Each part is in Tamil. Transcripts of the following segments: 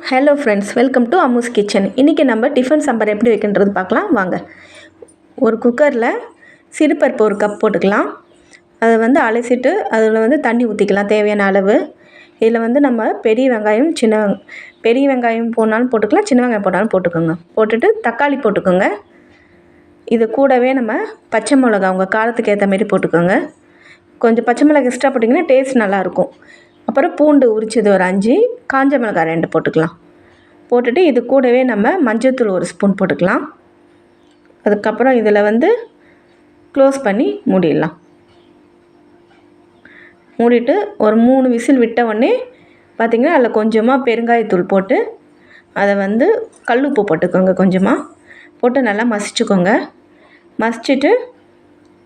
Hello friends, welcome to Ammu's kitchen. இன்றைக்கி நம்ம டிஃபன் சாம்பார் எப்படி வைக்கின்றது பார்க்கலாம் வாங்க. ஒரு குக்கரில் சிறுபருப்பு ஒரு கப் போட்டுக்கலாம். அதை அலசிட்டு அதில் தண்ணி ஊற்றிக்கலாம் தேவையான அளவு. இதில் நம்ம பெரிய வெங்காயம் போனாலும் போட்டுக்கலாம், சின்ன வெங்காயம் போட்டாலும் போட்டுக்கோங்க. போட்டுட்டு தக்காளி போட்டுக்கோங்க. இது கூடவே நம்ம பச்சை மிளகா உங்கள் காரத்துக்கு ஏற்ற மாரி போட்டுக்கோங்க. கொஞ்சம் பச்சை மிளகா எக்ஸ்ட்ரா போட்டிங்கன்னா டேஸ்ட் நல்லாயிருக்கும். அப்புறம் பூண்டு உரிச்சது ஒரு 5, காஞ்ச மிளகாய் 2 போட்டுக்கலாம். போட்டுட்டு இது கூடவே நம்ம மஞ்சள்தூள் ஒரு ஸ்பூன் போட்டுக்கலாம். அதுக்கப்புறம் இதில் க்ளோஸ் பண்ணி மூடிடலாம். மூடிட்டு ஒரு 3 விசில் விட்ட உடனே பார்த்திங்கன்னா அதில் கொஞ்சமாக பெருங்காயத்தூள் போட்டு அதை கல் உப்பு போட்டுக்கோங்க. கொஞ்சமாக போட்டு நல்லா மசிச்சுக்கோங்க. மசிச்சுட்டு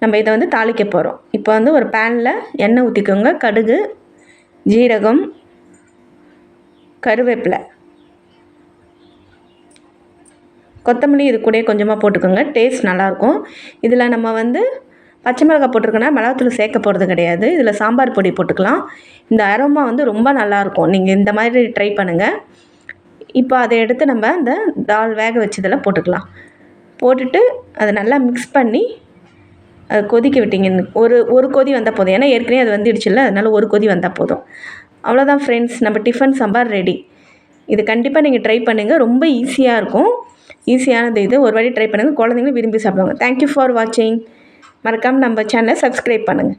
நம்ம இதை தாளிக்க போகிறோம். இப்போ ஒரு பேனில் எண்ணெய் ஊற்றிக்கோங்க. கடுகு, ஜீரகம், கருவேப்பிலை, கொத்தமல்லி இது கூட கொஞ்சமாக போட்டுக்கோங்க. டேஸ்ட் நல்லாயிருக்கும். இதில் நம்ம பச்சை மிளகாய் போட்டிருக்கோன்னா மிளகாத்தூள் சேர்க்க போகிறது கிடையாது. இதில் சாம்பார் பொடி போட்டுக்கலாம். இந்த அரோமா ரொம்ப நல்லாயிருக்கும். நீங்கள் இந்த மாதிரி ட்ரை பண்ணுங்கள். இப்போ அதை எடுத்து நம்ம அந்த தால் வேக வச்சதில் போட்டுக்கலாம். போட்டுட்டு அதை நல்லா மிக்ஸ் பண்ணி அதை கொதிக்க விட்டிங்க. ஒரு கொதி வந்தால் போதும். ஏன்னா ஏற்கனவே அது வந்துடுச்சுல்ல, அதனால் ஒரு கொதி வந்தால் போதும். அவ்வளோதான் ஃப்ரெண்ட்ஸ், நம்ம டிஃபன் சாம்பார் ரெடி. இது கண்டிப்பாக நீங்கள் ட்ரை பண்ணுங்கள். ரொம்ப ஈஸியாக இருக்கும். ஈஸியானது இது. ஒரு வாட்டி ட்ரை பண்ணுங்கள். குழந்தைங்களும் விரும்பி சாப்பிடுவாங்க. தேங்க்யூ ஃபார் வாட்சிங். மறக்காமல் நம்ம சேனலை சப்ஸ்கிரைப் பண்ணுங்கள்.